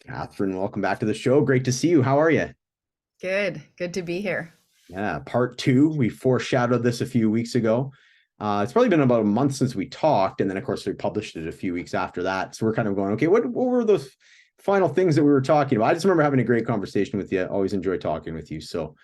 Kathryn, welcome back to the show. Great to see you. How are you? Good to be here. Yeah, part two. We foreshadowed this a few weeks ago. It's probably been about a month since we talked, and then of course we published it a few weeks after that. So we're kind of going, okay, what were those final things that we were talking about? I just remember having a great conversation with you. Always enjoy talking with you. So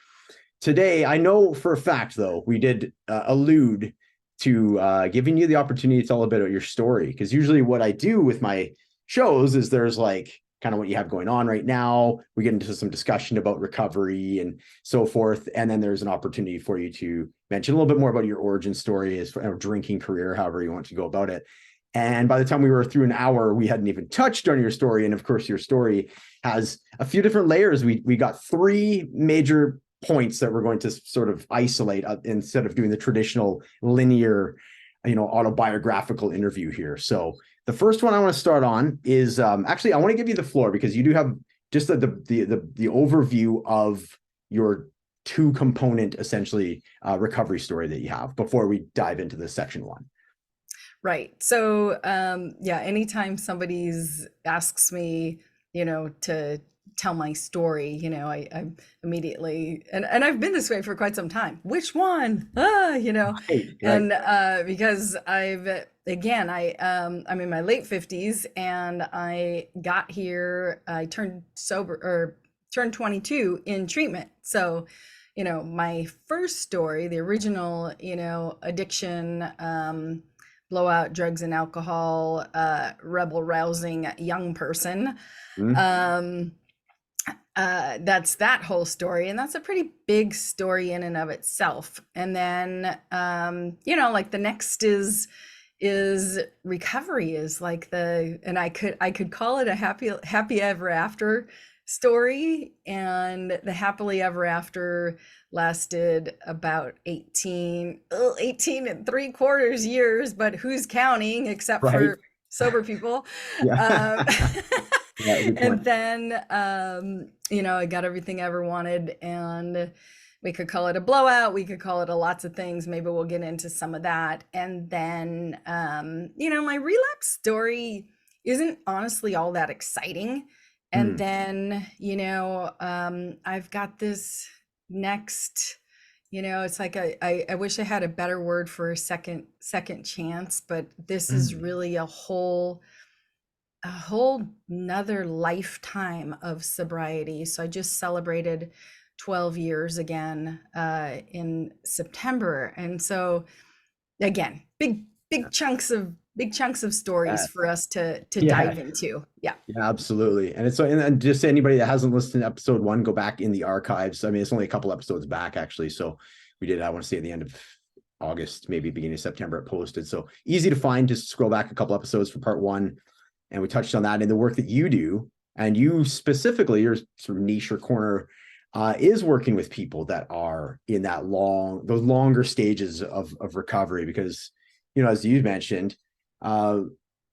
today, I know for a fact though, we did allude to giving you the opportunity to tell a bit of your story, because usually what I do with my shows is there's like kind of what you have going on right now. We get into some discussion about recovery and so forth. And then there's an opportunity for you to mention a little bit more about your origin story as for drinking career, however you want to go about it. And by the time we were through an hour, we hadn't even touched on your story. And of course, your story has a few different layers. We got three major points that we're going to sort of isolate instead of doing the traditional linear, autobiographical interview here. So the first one I want to start on is actually I want to give you the floor because you do have just the overview of your two component essentially recovery story that you have before we dive into the section one. Right. So, yeah, anytime somebody's asks me, to tell my story, I immediately, and I've been this way for quite some time. Which one? Right, right. And because I'm in my late 50s and I got here, I turned sober or turned 22 in treatment. So, my first story, the original, addiction, blowout, drugs and alcohol, rebel rousing young person. Mm, Um, that's that whole story, and that's a pretty big story in and of itself. And then, like the next is recovery is like and I could call it a happy ever after story, and the happily ever after lasted about 18 and 3/4 years, but who's counting except right. for sober people. Yeah. um, Yeah, good point. and then I got everything I ever wanted, and we could call it a blowout, we could call it a lots of things, maybe we'll get into some of that. And then my relapse story isn't honestly all that exciting. And Mm, then I've got this next, it's like I wish I had a better word for a second chance, but this is mm. really a whole nother lifetime of sobriety. So I just celebrated 12 years again in September. And so again, big chunks of stories Yeah, for us to yeah, dive into. Yeah. yeah, absolutely. And it's and just anybody that hasn't listened to episode one, go back in the archives. I mean, it's only a couple episodes back actually. So we did, I want to say at the end of August, maybe beginning of September, it posted. So easy to find. Just scroll back a couple episodes for part one. And we touched on that in the work that you do. And you specifically, your sort of niche or corner is working with people that are in those longer stages of recovery. Because, as you mentioned, uh,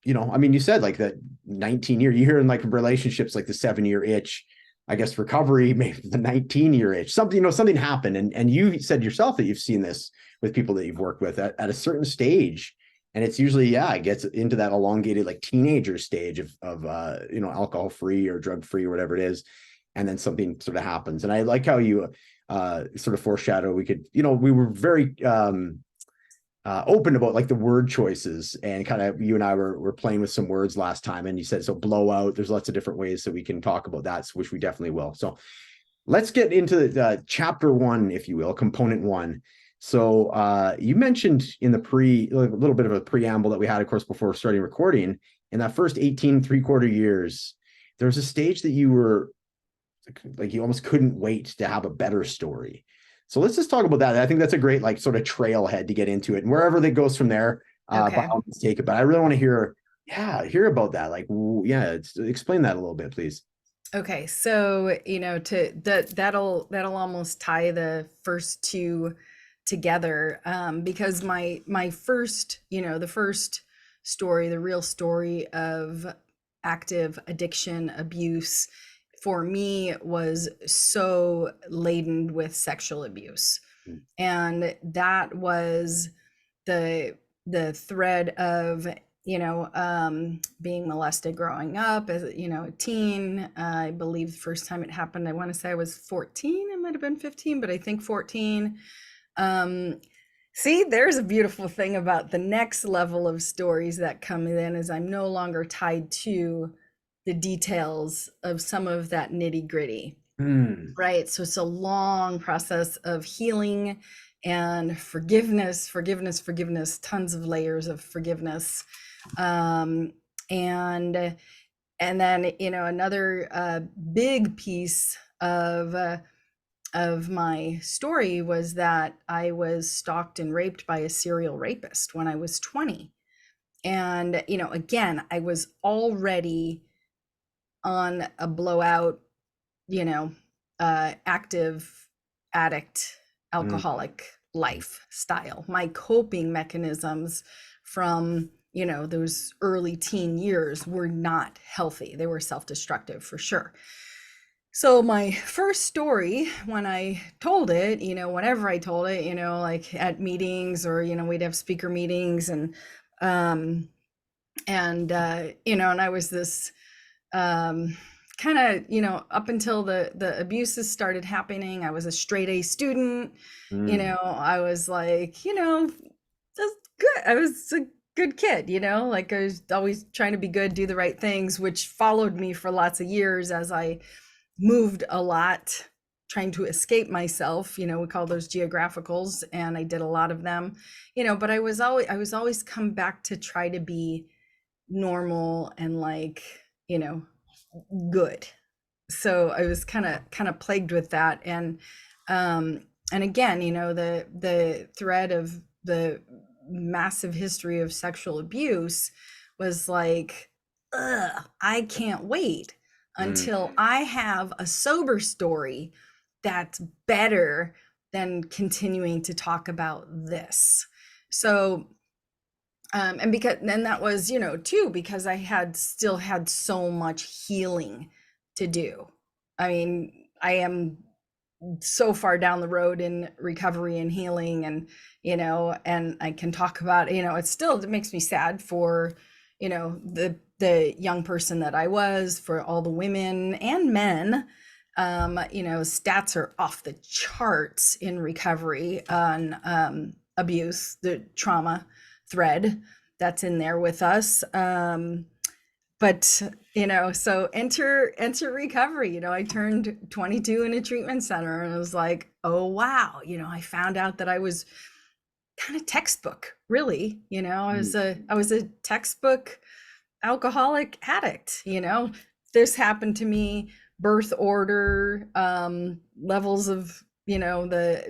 I mean, you said like that 19-year, you hear in like relationships, like the 7-year itch, I guess recovery, maybe the 19-year itch, something happened. And you said yourself that you've seen this with people that you've worked with at a certain stage. And it's usually, yeah, it gets into that elongated like teenager stage of alcohol free or drug free or whatever it is. And then something sort of happens. And I like how you sort of foreshadow, we were very open about like the word choices, and kind of you and I were playing with some words last time, and you said so blowout. There's lots of different ways that we can talk about that, which we definitely will. So let's get into chapter one, if you will, component one. So you mentioned in the a little bit of a preamble that we had, of course, before starting recording, in that first 18 3/4 years, there was a stage that you were like you almost couldn't wait to have a better story. So let's just talk about that. I think that's a great like sort of trailhead to get into it, and wherever that goes from there, by Okay. all means take it. But I really want to hear about that. Like, yeah, explain that a little bit, please. Okay. So, to that'll almost tie the first two together, because my first, the first story, the real story of active addiction abuse for me was so laden with sexual abuse. And that was the thread of being molested growing up as a teen. I believe the first time it happened, I want to say I was 14. It might have been 15, but I think 14. See, there's a beautiful thing about the next level of stories that come in, is I'm no longer tied to the details of some of that nitty gritty. Right. So it's a long process of healing and forgiveness, tons of layers of forgiveness. And then, another big piece of my story was that I was stalked and raped by a serial rapist when I was 20. And, again, I was already on a blowout, active addict, alcoholic lifestyle. My coping mechanisms from, those early teen years were not healthy. They were self-destructive for sure. So my first story, when I told it, whenever I told it, like at meetings or, we'd have speaker meetings and I was this, kind of, up until the abuses started happening, I was a straight A student. I was like, just good. I was a good kid, like I was always trying to be good, do the right things, which followed me for lots of years as I moved a lot, trying to escape myself. We call those geographicals, and I did a lot of them, but I was always come back to try to be normal and like, good. So I was kind of plagued with that. And again, the thread of the massive history of sexual abuse was like, I can't wait until I have a sober story that's better than continuing to talk about this. So and that was, too, because I still had so much healing to do. I mean, I am so far down the road in recovery and healing, and and I can talk about, it makes me sad for, the young person that I was, for all the women and men. Stats are off the charts in recovery on abuse, the trauma thread that's in there with us. But so enter recovery. I turned 22 in a treatment center, and I was like, oh wow, I found out that I was kind of textbook, really. I was a textbook alcoholic addict. This happened to me, birth order, levels of the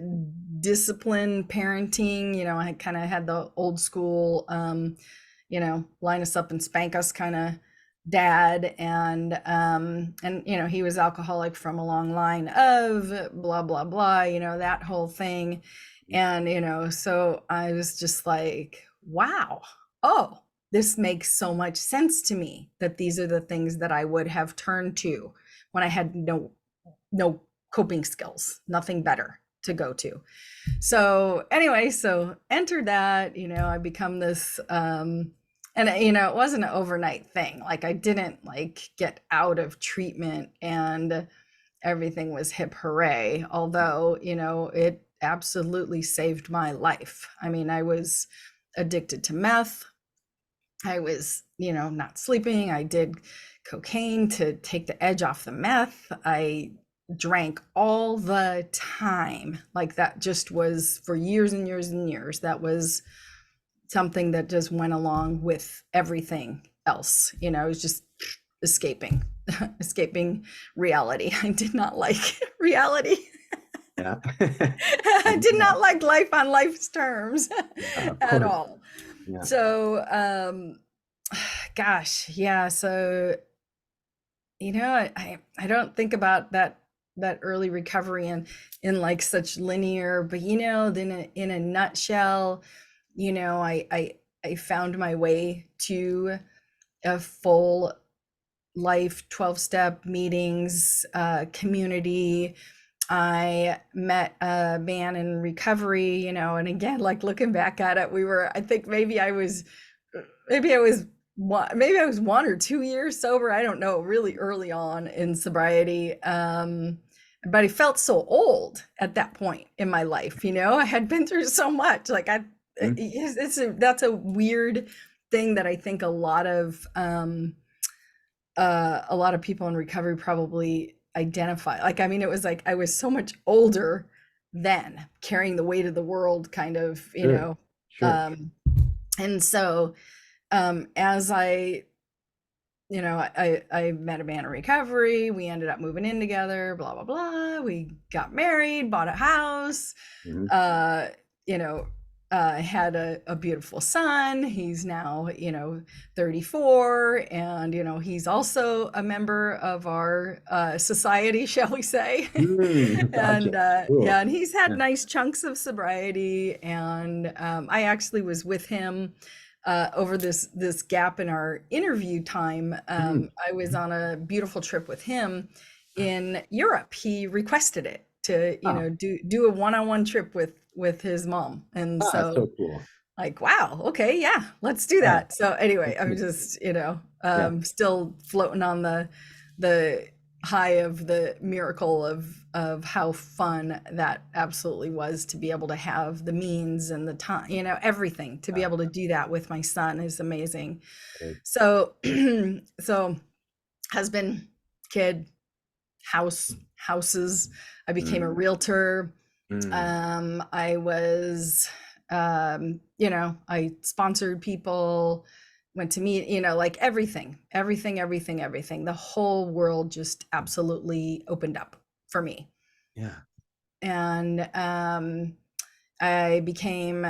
discipline, parenting. I kind of had the old school line us up and spank us kind of dad, and he was alcoholic from a long line of blah blah blah, that whole thing. And so I was just like, wow, oh, this makes so much sense to me, that these are the things that I would have turned to when I had no coping skills, nothing better to go to. So anyway, so enter that, I become this, and it wasn't an overnight thing. Like I didn't like get out of treatment and everything was hip hooray, although, it absolutely saved my life. I mean, I was addicted to meth. I was, not sleeping. I did cocaine to take the edge off the meth. I drank all the time. Like that just was for years and years and years. That was something that just went along with everything else. It was just escaping reality. I did not like reality. Yeah. I did not like life on life's terms at all. Yeah. So, gosh, yeah. So, I don't think about that early recovery in like such linear, but then in a nutshell, I found my way to a full life 12-step meetings, community. I met a man in recovery, and again, like looking back at it, I think maybe I was maybe I was maybe I was 1 or 2 years sober. I don't know, really early on in sobriety. But I felt so old at that point in my life. I had been through so much. Like Mm, that's a weird thing that I think a lot of people in recovery probably identify. Like, I mean, it was like I was so much older then, carrying the weight of the world, kind of, sure, sure. um, and so as I met a man in recovery. We ended up moving in together, blah, blah, blah. We got married, bought a house, Mhm. uh, you know, had a beautiful son. He's now, 34, and, he's also a member of our society, shall we say. Gotcha. And Cool. yeah, and he's had Yeah. nice chunks of sobriety. And I actually was with him over this gap in our interview time. Mm, I was mhm. on a beautiful trip with him in Europe. He requested it to, Ah, do a one-on-one trip with his mom. And that's so, so cool. like, wow, okay, yeah, let's do Yeah. that. So anyway, That's I'm good. just, Yeah. still floating on the high of the miracle of how fun that absolutely was, to be able to have the means and the time, everything, to be Yeah. able to do that with my son is amazing. Right. So so husband, kid, houses. I became a Mm, realtor. mm. I was, I sponsored people, went to meet, like everything. The whole world just absolutely opened up for me. Yeah. And I became,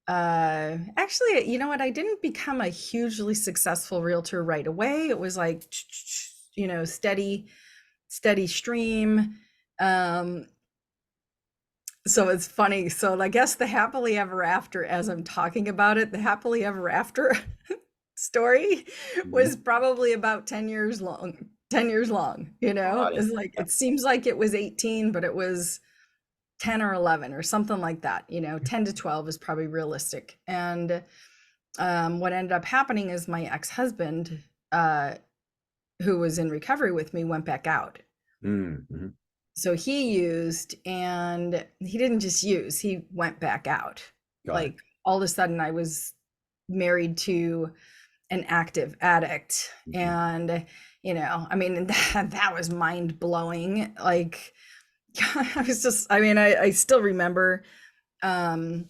actually, you know what? I didn't become a hugely successful realtor right away. It was like, steady stream. Um, so it's funny. So I guess the happily ever after, as I'm talking about it, the happily ever after story Mhm. was probably about 10 years long. 10 years long, Got it. it's like, Yeah. it seems like it was 18, but it was 10 or 11 or something like that. 10 to 12 is probably realistic. And what ended up happening is my ex-husband, uh, who was in recovery with me, went back out. Mm, mhm. So he used, and he didn't just use, he went back out. Got it. Like, all of a sudden I was married to an active addict. Mhm. And, I mean, that was mind blowing. Like, I was just, I mean, I still remember, um,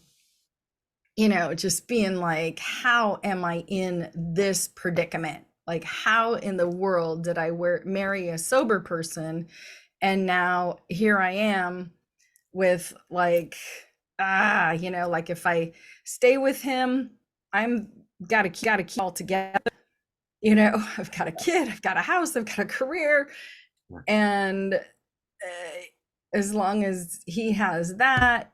just being like, how am I in this predicament? Like, how in the world did I marry a sober person? And now here I am with, like, like, if I stay with him, I'm gotta keep all together. I've got a kid, I've got a house, I've got a career. Yeah. And as long as he has that,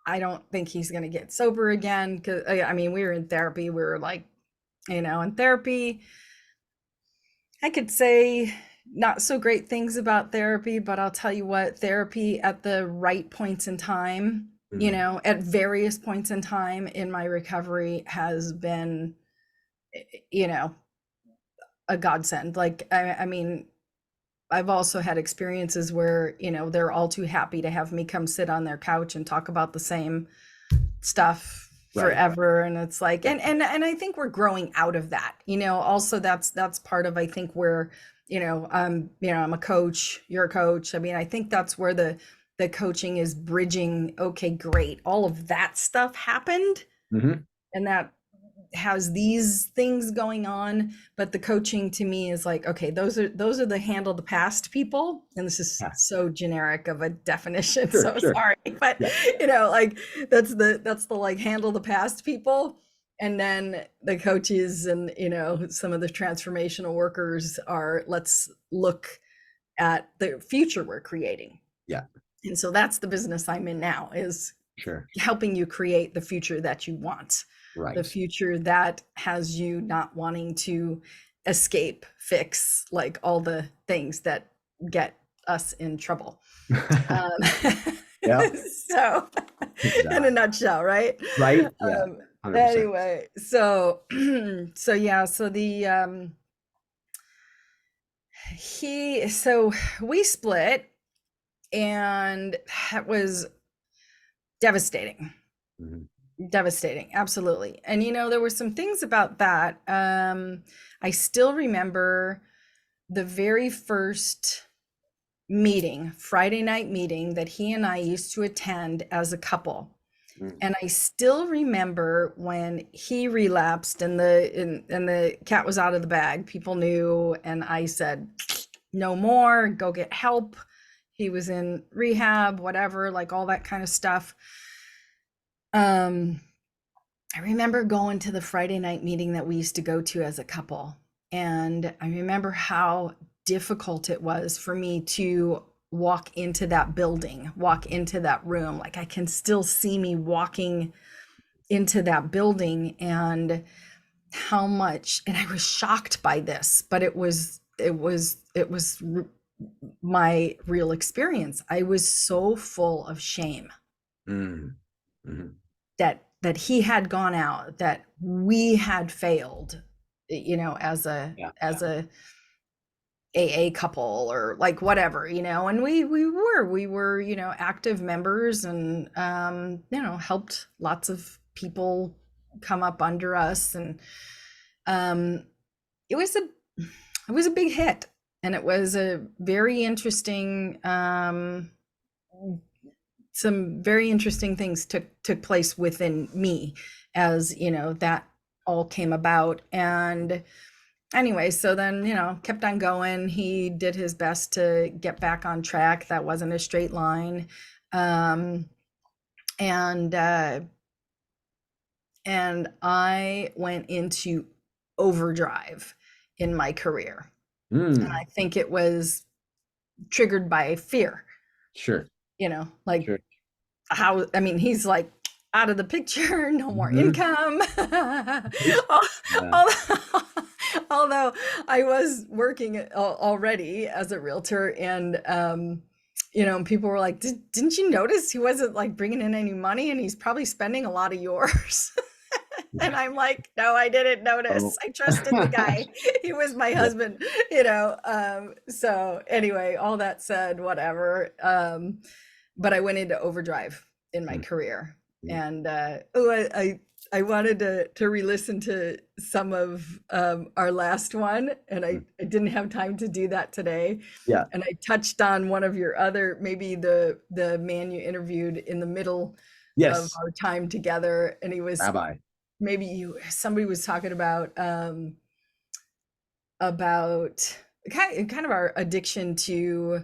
I don't think he's going to get sober again. Because, I mean, we were in therapy. We were like, in therapy. I could say not so great things about therapy, but I'll tell you what, therapy at the right points in time, Mm. at various points in time in my recovery, has been, you know, a godsend. Like, I mean, I've also had experiences where, they're all too happy to have me come sit on their couch and talk about the same stuff Right. forever. And it's like, Yeah. and I think we're growing out of that. Also, that's part of, I think, where, I'm a coach, you're a coach. I mean, I think that's where the coaching is bridging. Okay, great, all of that stuff happened, Mhm. and that has these things going on. But the coaching to me is like, okay, those are the handle the past people. And this is Yeah. so generic of a definition, Sure, so sure. sorry. But Yeah. like, that's the like, handle the past people. And then the coaches and, some of the transformational workers are, let's look at the future we're creating. Yeah. And so that's the business I'm in now, is Sure. helping you create the future that you want, the Right. future that has you not wanting to escape, fix, like, all the things that get us in trouble. Um, Yeah. so, in a Exactly. nutshell, right? Right? Yeah. 100%. Anyway, so so yeah, so so we split, and that was devastating. Mhm. Devastating, absolutely. And there were some things about that. I still remember the very first meeting, Friday night meeting that he and I used to attend as a couple. Mm. And I still remember when he relapsed and the cat was out of the bag. People knew, and I said, "No more, go get help." He was in rehab, whatever, like all that kind of stuff. I remember going to the Friday night meeting that we used to go to as a couple. And I remember how difficult it was for me to walk into that building, walk into that room. Like I can still see me walking into that building, and how much, and I was shocked by this, but it was my real experience. I was so full of shame Mm. Mhm. that he had gone out, that we had failed, as a Yeah. as a AA couple, or like whatever, and we were, active members, and helped lots of people come up under us, and um it was a big hit, and it was a very interesting some very interesting things took place within me as that all came about. And anyway, so then kept on going. He did his best to get back on track. That wasn't a straight line. um and and I went into overdrive in my career, and I Mm. think it was triggered by fear, Sure. like Sure. how, I mean, he's like out of the picture, no more Mhm. income. Right? Al- Yeah. although, although I was working already as a realtor, and people were like, didn't you notice he wasn't like bringing in any money, and he's probably spending a lot of yours? And I'm like, no, I didn't notice. Oh. I trusted the guy. He was my Yeah. husband. So anyway, all that said, whatever. But I went into overdrive in my Mm. career. Mm. And I wanted to re-listen to some of our last one, and Mm. I didn't have time to do that today. Yeah. And I touched on one of your other, maybe the man you interviewed in the middle of Yes. our time together, and he was, Rabbi. maybe somebody was talking about kind of our addiction to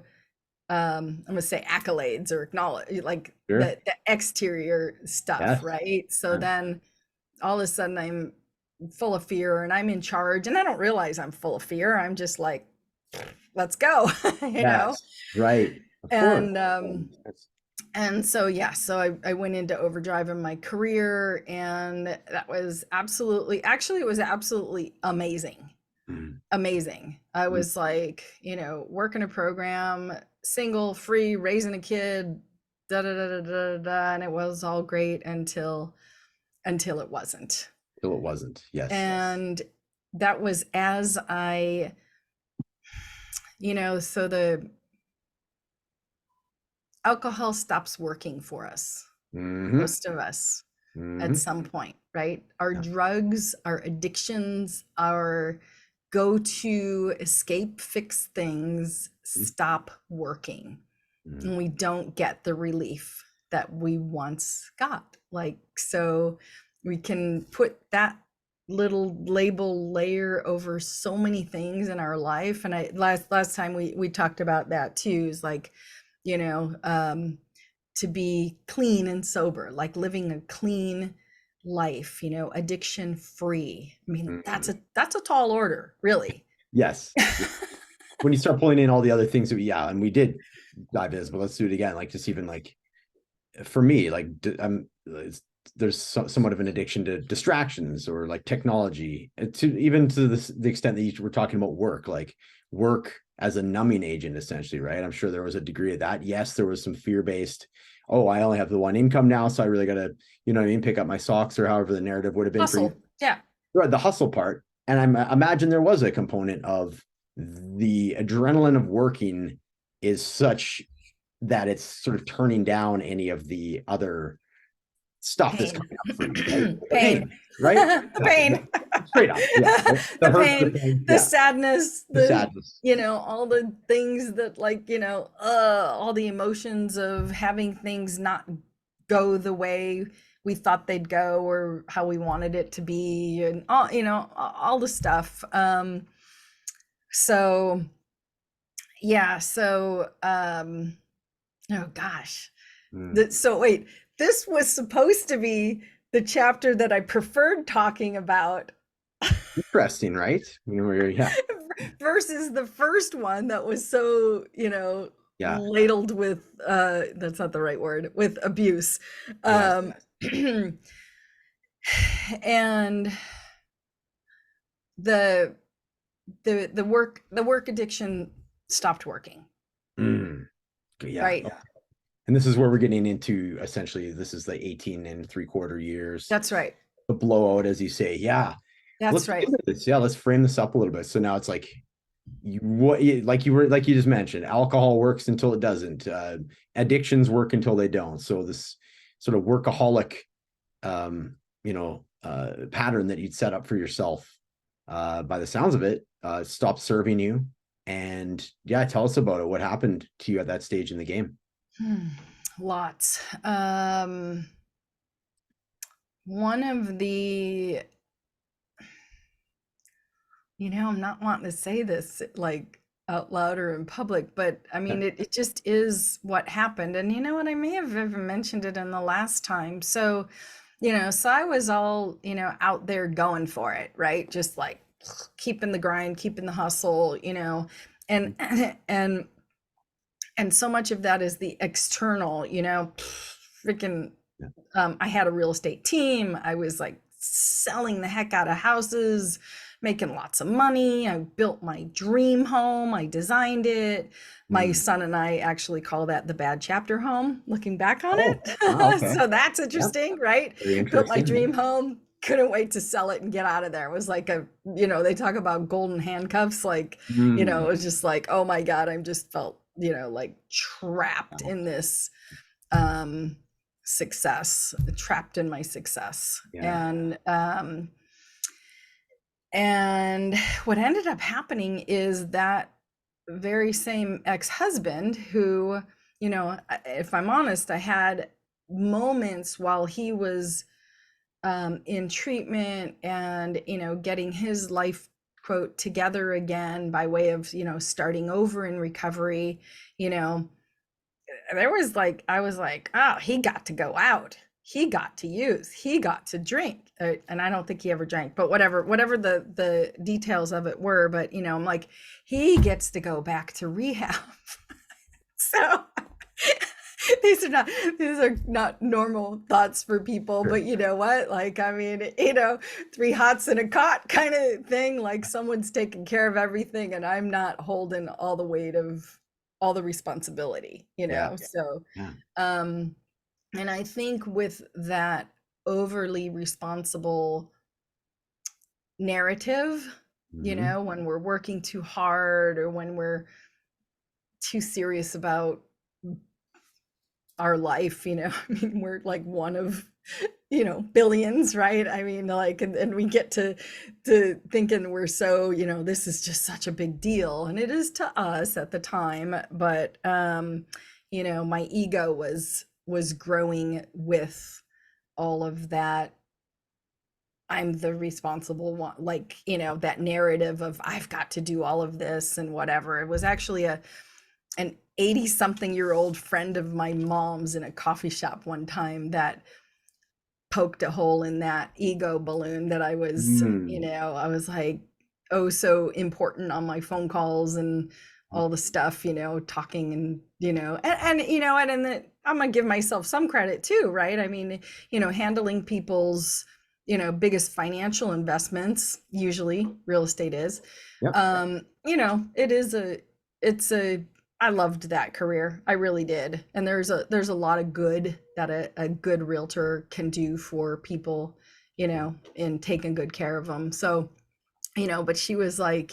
I'm gonna say accolades, or acknowledge, like Sure. the exterior stuff, Yes. right? So Yeah. then all of a sudden I'm full of fear, and I'm in charge, and I don't realize I'm full of fear. I'm just like, let's go. you know Yes. Right. Of course. and Yes. and so yeah, so I went into overdrive in my career, and that was absolutely, actually it was absolutely amazing. Mm. Amazing. I Mm. was like, working a program, single, free, raising a kid, da da da da da da, and it was all great until it wasn't. Till it wasn't. Yes. And that was as so the alcohol stops working for us, Hmm. most of us, at Hmm. some point, right? Our Yeah. drugs, our addictions, our go to escape fix things stop working, Mm. and we don't get the relief that we once got. Like, so we can put that little label layer over so many things in our life. And I last time we talked about that too, is like, you know, um, to be clean and sober, like living a clean life, addiction free. I mean, that's Mm. a tall order, really. Yes. When you start pulling in all the other things that yeah, and we did dive in, but let's do it again. Like, just even like for me, like there's somewhat of an addiction to distractions, or like technology, to even to the extent that you were talking about work, like work as a numbing agent, essentially, right? I'm sure there was a degree of that. Yes, there was some fear-based oh, I only have the one income now, so I really got to, you know what I mean, pick up my socks, or however the narrative would have been for you. Hustle. Yeah. Right, the hustle part. And I imagine there was a component of the adrenaline of working is such that it's sort of turning down any of the other stuff that's Pain. coming up for you, right? The Pain. right? The pain. Straight up, yeah. The hurt, pain, the yeah, sadness, the sadness. you know, all the things that, like, you know, all the emotions of having things not go the way we thought they'd go or how we wanted it to be, and all, you know, all the stuff. So yeah, so oh gosh. So wait, this was supposed to be the chapter that I preferred talking about. Interesting, right? Yeah. Versus the first one that was so, you know, Yeah. ladled with that's not the right word, with abuse. And the work addiction stopped working. Yeah. Right. Okay. And this is where we're getting into, essentially, this is the 18 and 3/4 years. That's right. The blowout, as you say. Yeah. That's right. Yeah, let's frame this up a little bit. So now it's like like you just mentioned, alcohol works until it doesn't. Addictions work until they don't. So this sort of workaholic pattern that you'd set up for yourself, by the sounds of it, stopped serving you. And yeah, tell us about it. What happened to you at that stage in the game? Lots. One of the, you know, I'm not wanting to say this like out loud or in public, but I mean, it just is what happened. And you know what, I may have even mentioned it in the last time. So, you know, so I was all, you know, out there going for it, right? Just like keeping the grind, keeping the hustle, you know, and so much of that is the external, you know, freaking, I had a real estate team. I was like selling the heck out of houses, making lots of money. I built my dream home. I designed it. My son and I actually call that the bad chapter home, looking back on it. Okay. So that's interesting, right? Built my dream home. Couldn't wait to sell it and get out of there. It was like a, you know, they talk about golden handcuffs. Like, you know, it was just like, oh my God, I just felt, you know, like trapped in this success, trapped in my success. And what ended up happening is that very same ex-husband who, you know, if I'm honest, I had moments while he was in treatment and, you know, getting his life quote together again by way of, you know, starting over in recovery, you know, there was like, I was like, oh, he got to go out. He got to use, he got to drink. And I don't think he ever drank, but whatever the details of it were, but you know, I'm like, he gets to go back to rehab. So these are not normal thoughts for people, but you know what? Like, I mean, you know, 3 hots in a cot kind of thing, like someone's taking care of everything and I'm not holding all the weight of all the responsibility, you know? So, and I think with that overly responsible narrative, you know, when we're working too hard or when we're too serious about our life, you know, I mean, we're like one of, you know, billions, right? I mean, like, and we get to thinking we're so, you know, this is just such a big deal. And it is to us at the time, but, you know, my ego was growing with all of that. I'm the responsible one, like, you know, that narrative of I've got to do all of this and whatever. It was actually an 80-something-year-old friend of my mom's in a coffee shop one time that poked a hole in that ego balloon that I was, you know, I was like, oh, so important on my phone calls and all the stuff, you know, talking and, you know, and you know, and then I'm gonna give myself some credit too, right? I mean, you know, handling people's, you know, biggest financial investments, usually real estate is, you know, it's a I loved that career. I really did. And there's a lot of good that a good realtor can do for people, in taking good care of them. So, but she was like,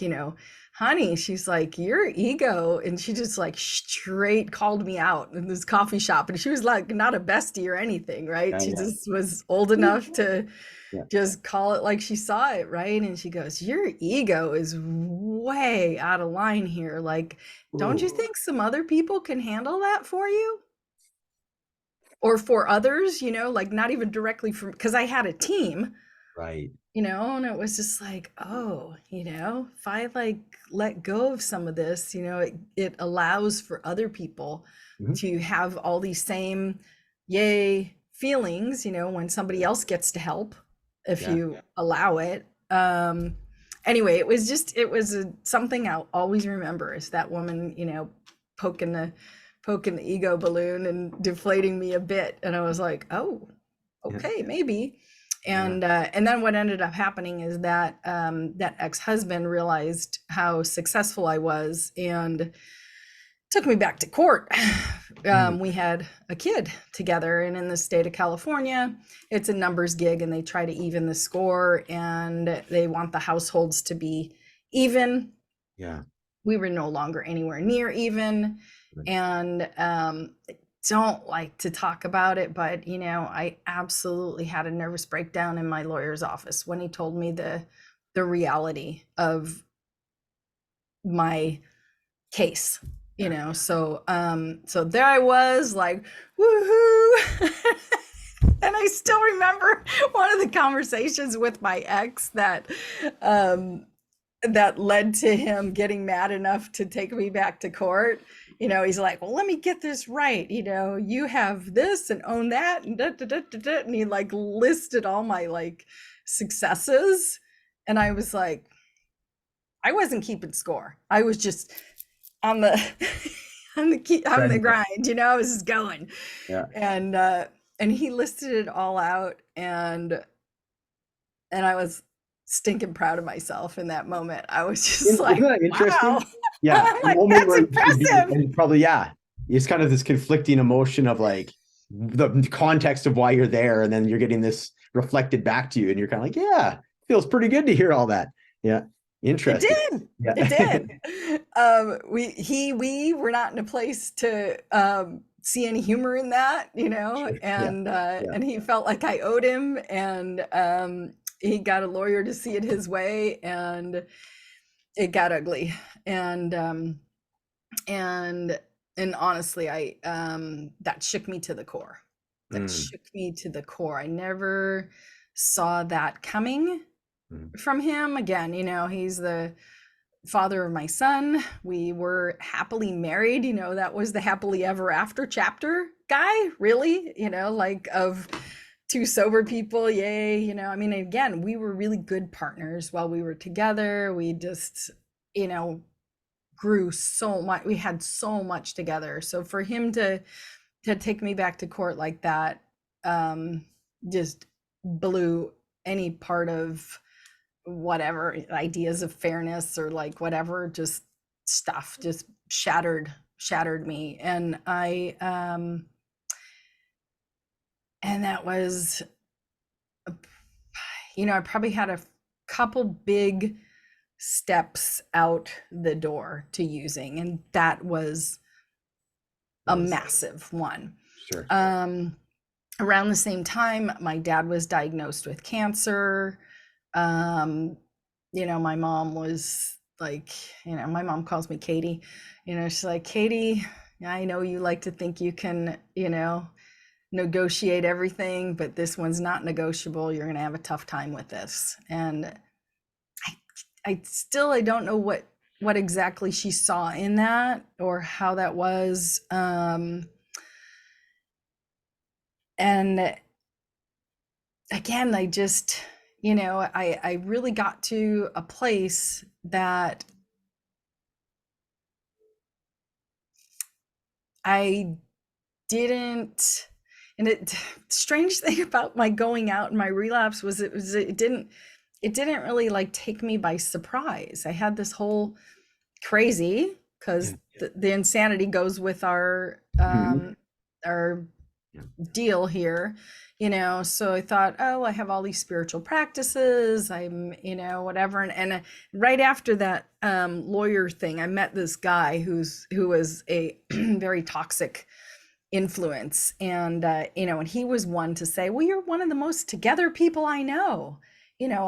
honey, she's like, your ego. And she just like straight called me out in this coffee shop. And she was like, not a bestie or anything, right? Yeah, She yeah, just was old enough to yeah. just call it like she saw it, right? And she goes, your ego is way out of line here. Like, don't you Ooh, think some other people can handle that for you? Or for others, like not even directly from, because I had a team, right. and it was just like, oh, if I like let go of some of this, it allows for other people Mhm. to have all these same yay feelings, when somebody else gets to help, if Yeah. you allow it. Anyway, it was something I'll always remember, is that woman, poking the poking the ego balloon and deflating me a bit. And I was like, oh, Yeah. okay, maybe. Yeah. And then what ended up happening is that that ex-husband realized how successful I was and took me back to court. Mm. We had a kid together, and in the state of California, it's a numbers gig, and they try to even the score, and they want the households to be even. Yeah. We were no longer anywhere near even, Right. and don't like to talk about it, but I absolutely had a nervous breakdown in my lawyer's office when he told me the reality of my case. Yeah. So there I was, like, woohoo. And I still remember one of the conversations with my ex um that led to him getting mad enough to take me back to court. He's like, well, let me get this right. You have this and own that, and da, da, da, da, da. And he like listed all my like successes. And I was like, I wasn't keeping score. I was just on the on the Right. grind, I was just going. Yeah. And he listed it all out, and I was stinking proud of myself in that moment. I was just Isn't like, that wow. interesting? Yeah. I'm A like, moment that's where you should be, impressive. and probably, yeah. It's kind of this conflicting emotion of like the context of why you're there, and then you're getting this reflected back to you, and you're kind of like, yeah, feels pretty good to hear all that. Yeah. It Interesting. did. Yeah. It did. We were not in a place to see any humor in that, Sure. Yeah. Yeah. and he felt like I owed him, and he got a lawyer to see it his way, and it got ugly. And and honestly, I that shook me to the core. That Mm. shook me to the core. I never saw that coming Mm. from him. Again, he's the father of my son. We were happily married. That was the happily ever after chapter guy, really, like of two sober people. Yay. I mean, again, we were really good partners while we were together. We just, you know, grew so much. We had so much together. So for him to take me back to court like that, just blew any part of whatever ideas of fairness or like whatever, just stuff just shattered me. And that was, I probably had a couple big steps out the door to using, and that was a Was massive one. sure. Around the same time, my dad was diagnosed with cancer. My mom was like, my mom calls me Katie. She's like, Katie, I know you like to think you can, negotiate everything, but this one's not negotiable. You're going to have a tough time with this. And I don't know what exactly she saw in that or how that was. And again, I just, I really got to a place that I didn't, and strange thing about my going out and my relapse was it didn't really like take me by surprise. I had this whole crazy, because the insanity goes with our Yeah. deal here, so I thought, oh, I have all these spiritual practices, I'm, whatever. And right after that lawyer thing, I met this guy who was a very toxic influence. And and he was one to say, well, you're one of the most together people I know.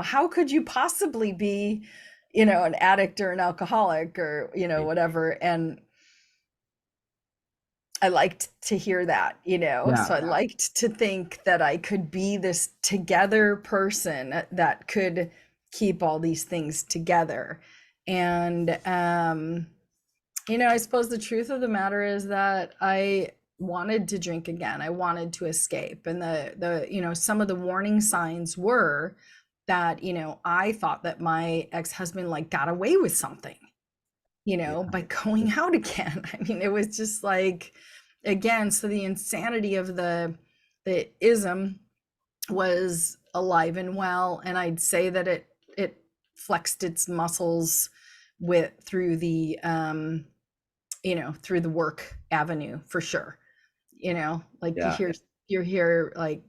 How could you possibly be, an addict or an alcoholic or, whatever. And I liked to hear that, so I liked to think that I could be this together person that could keep all these things together. And, I suppose the truth of the matter is that I wanted to drink again. I wanted to escape. And some of the warning signs were that, I thought that my ex-husband like got away with something, by going out again. I mean, it was just like, again, so the insanity of the ism was alive and well. And I'd say that it flexed its muscles through the through the work avenue for sure. Like you hear like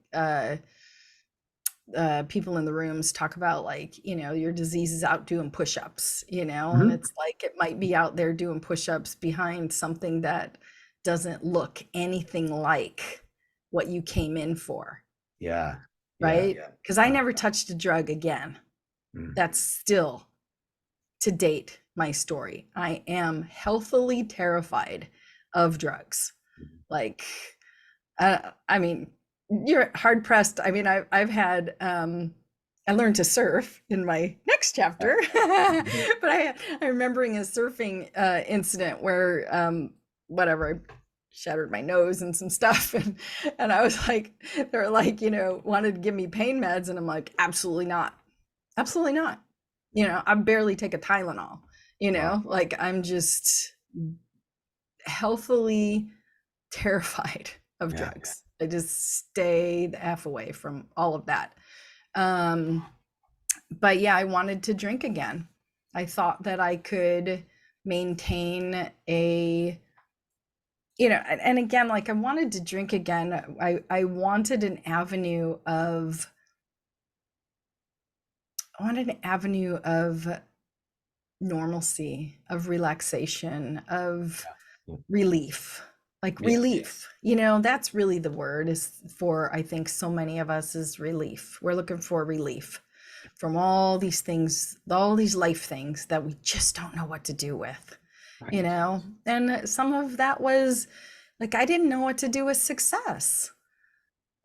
people in the rooms talk about like, your disease is out doing push-ups, and it's like it might be out there doing push-ups behind something that doesn't look anything like what you came in for. Yeah. Right? Because I never touched a drug again. That's still to date my story. I am healthily terrified of drugs. Like, I mean, you're hard pressed. I mean, I've had, I learned to surf in my next chapter, but I'm remembering a surfing incident where, whatever, I shattered my nose and some stuff. And I was like, they're like, wanted to give me pain meds. And I'm like, absolutely not. Absolutely not. I barely take a Tylenol, like I'm just healthily terrified of drugs. I just stay the F away from all of that. But yeah, I wanted to drink again. I thought that I could maintain and again, like I wanted to drink again. I wanted an avenue of normalcy, of relaxation, of relief. Like relief, that's really the word is for, I think so many of us is relief. We're looking for relief from all these things, all these life things that we just don't know what to do with, and some of that was like, I didn't know what to do with success.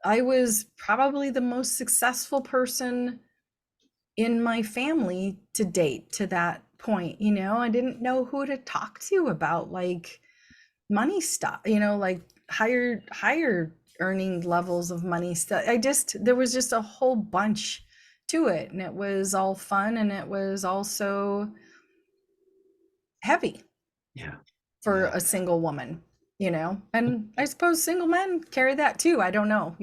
I was probably the most successful person in my family to date to that point. I didn't know who to talk to about like money stuff, like higher earning levels of money stuff. There was just a whole bunch to it, and it was all fun, and it was also heavy for a single woman, and I suppose single men carry that too. I don't know,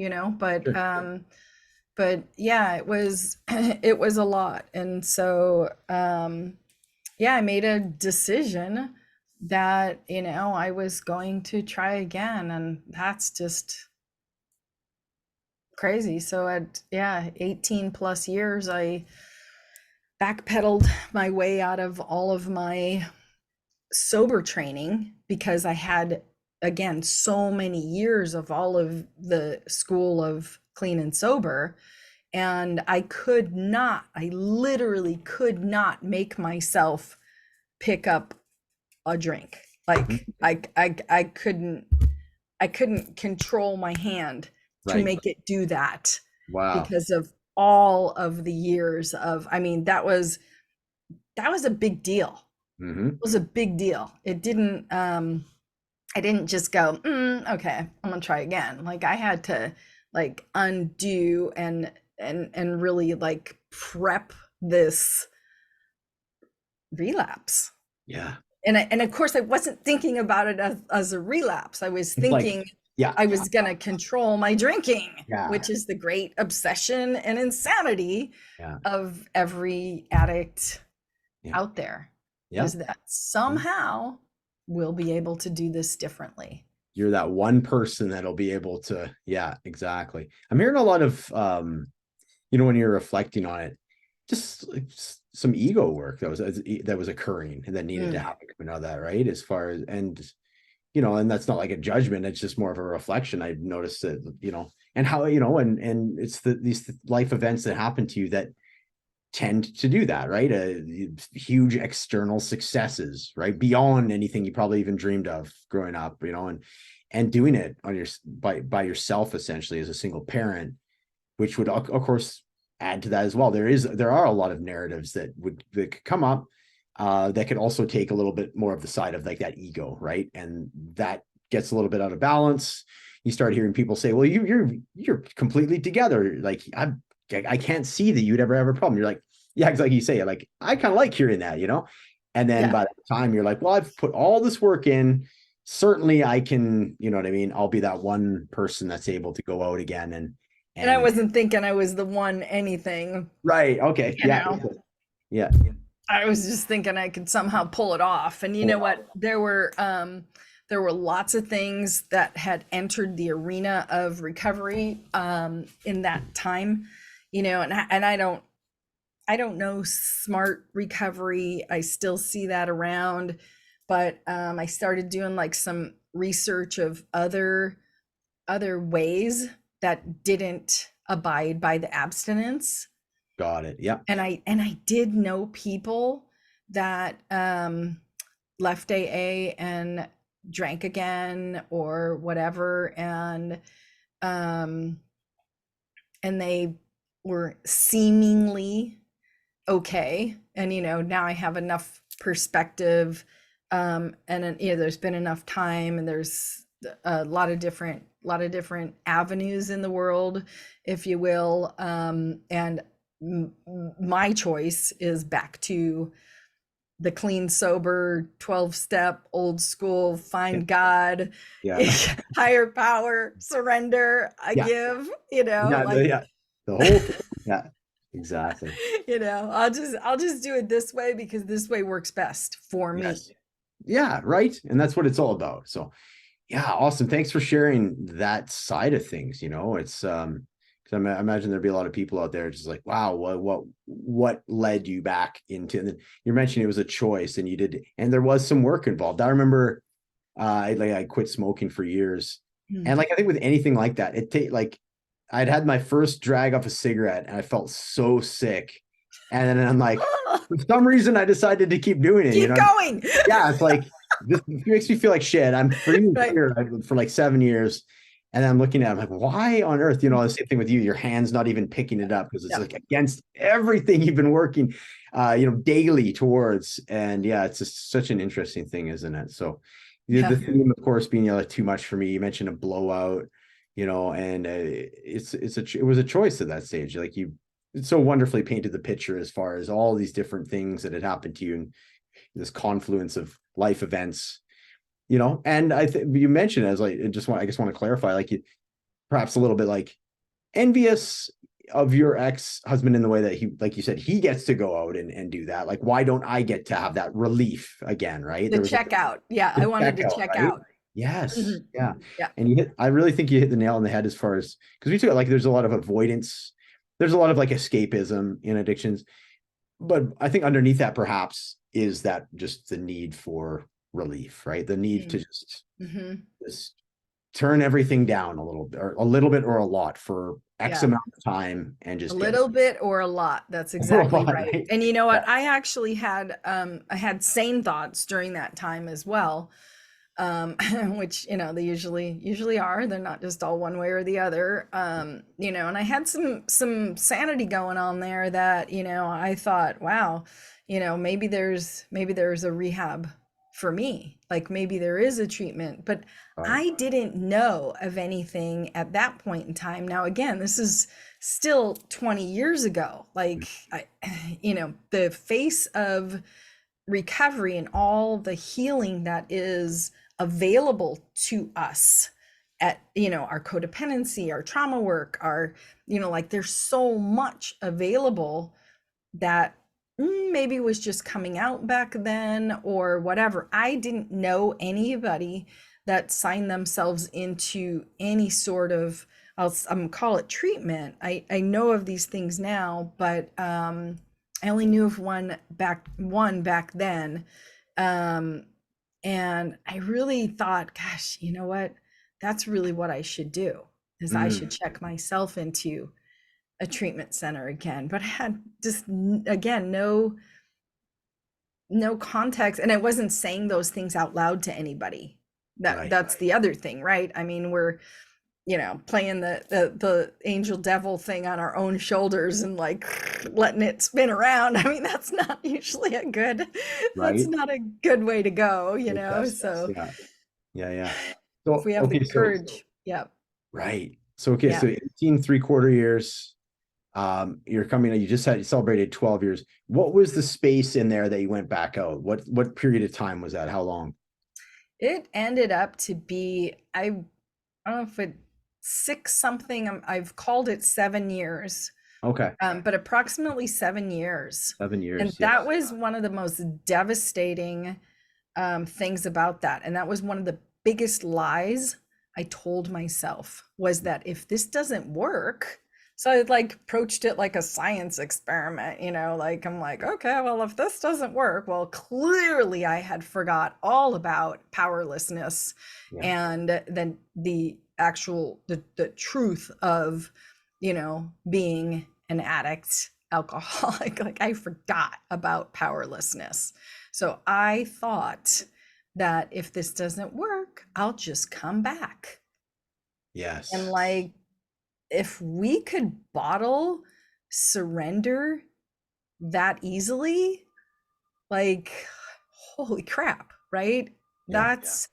but yeah, it was it was a lot. And so I made a decision that I was going to try again, and that's just crazy. So at 18 plus years, I backpedaled my way out of all of my sober training because I had, again, so many years of all of the school of clean and sober, and I literally could not make myself pick up a drink. Like I couldn't control my hand to make it do that. Wow. Because of all of the years of, I mean, that was a big deal. It was a big deal. It didn't I didn't just go, okay, I'm gonna try again. Like I had to like undo and really like prep this relapse. And of course I wasn't thinking about it as a relapse. I was thinking I was gonna control my drinking, which is the great obsession and insanity of every addict out there. Is that somehow we'll be able to do this differently. You're that one person that'll be able to, yeah, exactly. I'm hearing a lot of when you're reflecting on it, just like some ego work that was occurring and that needed to Mm. happen coming out of that, right? As far as, and that's not like a judgment, it's just more of a reflection. I've noticed that, and how, and it's these life events that happen to you that tend to do that, right? Huge external successes, right? Beyond anything you probably even dreamed of growing up, and doing it on your by yourself, essentially, as a single parent, which would of course add to that as well. There are a lot of narratives that could come up, that could also take a little bit more of the side of like that ego, right? And that gets a little bit out of balance. You start hearing people say, well, you're completely together, like I can't see that you'd ever have a problem. You're like, yeah, it's like you say, like, I kind of like hearing that, and then Yeah. by the time you're like, well, I've put all this work in, certainly I can, you know what I mean, I'll be that one person that's able to go out again And I and wasn't thinking I was the one anything, right. Okay. you Yeah. know. Yeah. I was just thinking I could somehow pull it off. And you know what? There were lots of things that had entered the arena of recovery in that time, and I don't know smart recovery. I still see that around, but I started doing like some research of other ways that didn't abide by the abstinence. Got it. Yeah. And I did know people that left AA and drank again or whatever, um and they were seemingly okay. And now I have enough perspective, and there's been enough time, and there's a lot of different avenues in the world, if you will, and my choice is back to the clean, sober, 12-step, old school, find God, Yeah. higher power, surrender, I Yeah. give, Yeah. like, Yeah. The whole thing. Yeah. Exactly. I'll just do it this way because this way works best for Yes. me. Yeah. Right. And that's what it's all about. So, yeah, awesome. Thanks for sharing that side of things. It's because I imagine there'd be a lot of people out there just like, wow, what led you back into, and then you're mentioning it was a choice and you did, and there was some work involved. I remember I quit smoking for years. Mm. And like I think with anything like that, I'd had my first drag off a cigarette and I felt so sick. And then I'm like, for some reason I decided to keep doing it, Keep going. Yeah, it's like this makes me feel like shit. I'm free Right. here for like 7 years. And I'm looking at it, I'm like, why on earth? The same thing with you, your hand's not even picking it up because it's Yeah. like against everything you've been working daily towards. And yeah, it's just such an interesting thing, isn't it? So Yeah. the theme, of course, being like too much for me. You mentioned a blowout, and it was a choice at that stage. Like it's so wonderfully painted the picture as far as all these different things that had happened to you and this confluence of life events, and I think you mentioned, as like, I just want to clarify, like, you perhaps a little bit like envious of your ex-husband in the way that he, like you said, he gets to go out and do that. Like, why don't I get to have that relief again? Right. The There was like checkout. Yeah, I the wanted to checkout, check right? out. Yes. Mhm. Yeah. Yeah. And I really think you hit the nail on the head as far as, because we took it like there's a lot of avoidance. There's a lot of like escapism in addictions. But I think underneath that perhaps is that just the need for relief, right? The need to just turn everything down a little bit, or a little bit, or a lot for X Yeah. amount of time, and A just get little bit or a lot. That's or a exactly lot, right. right? And you know Yeah. what? I actually had sane thoughts during that time as well. Which, they usually are. They're not just all one way or the other. And I had some sanity going on there that, I thought, wow, maybe there's a rehab for me. Like maybe there is a treatment, but Right. I didn't know of anything at that point in time. Now, again, this is still 20 years ago. Like the face of recovery and all the healing that is available to us at our codependency, our trauma work, our like there's so much available that maybe was just coming out back then or whatever. I didn't know anybody that signed themselves into any sort of, I'm call it treatment. I know of these things now, but I only knew of one back then. Um, and I really thought, gosh, you know what? That's really what I should do, is I Mm, should check myself into a treatment center again. But I had just, again, no context, and I wasn't saying those things out loud to anybody. right. That's the other thing, right? I mean, we're, playing the angel devil thing on our own shoulders and like letting it spin around. I mean, that's not usually a good, that's Right. not a good way to go, It does. so Yeah. Yeah. Yeah. if we So, have the okay. So, courage. Yep. right. So, okay. Yeah. So 18, 3/4 years. You're coming, you just had, you celebrated 12 years. What was the space in there that you went back out? What period of time was that? How long? It ended up to be, I don't know if it six something, I've called it 7 years, Okay. but approximately 7 years. 7 years. And Yeah. that was one of the most devastating things about that. And that was one of the biggest lies I told myself, was that if this doesn't work, so I like approached it like a science experiment, like I'm like, okay, well, if this doesn't work, well, clearly I had forgot all about powerlessness Yeah. and then the actual the truth of, being an addict, alcoholic. Like I forgot about powerlessness. So I thought that if this doesn't work, I'll just come back. And Yes. like, if we could bottle surrender that easily, like, holy crap, right? Yeah. That's,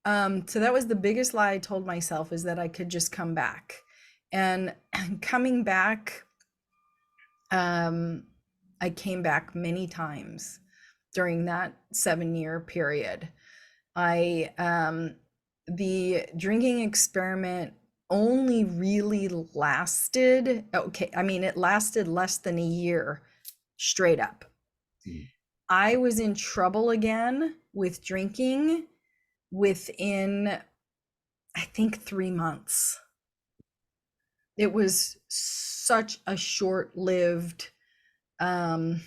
so that was the biggest lie I told myself, is that I could just come back. And coming back, I came back many times during that 7 year period. The drinking experiment only really lasted, okay, I mean, it lasted less than a year straight up. Mm. I was in trouble again with drinking within, I think, 3 months. It was such a short-lived um,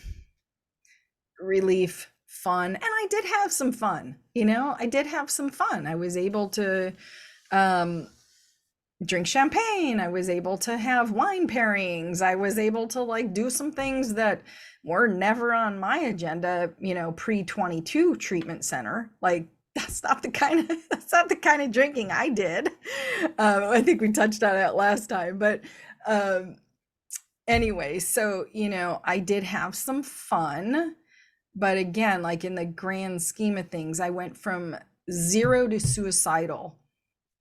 relief, fun, and I did have some fun. I did have some fun. I was able to um, drink champagne. I was able to have wine pairings. I was able to like do some things that were never on my agenda, pre 22 treatment center. Like that's not the kind of drinking I did. I think we touched on that last time, but um, anyway, so I did have some fun, but again, like in the grand scheme of things, I went from zero to suicidal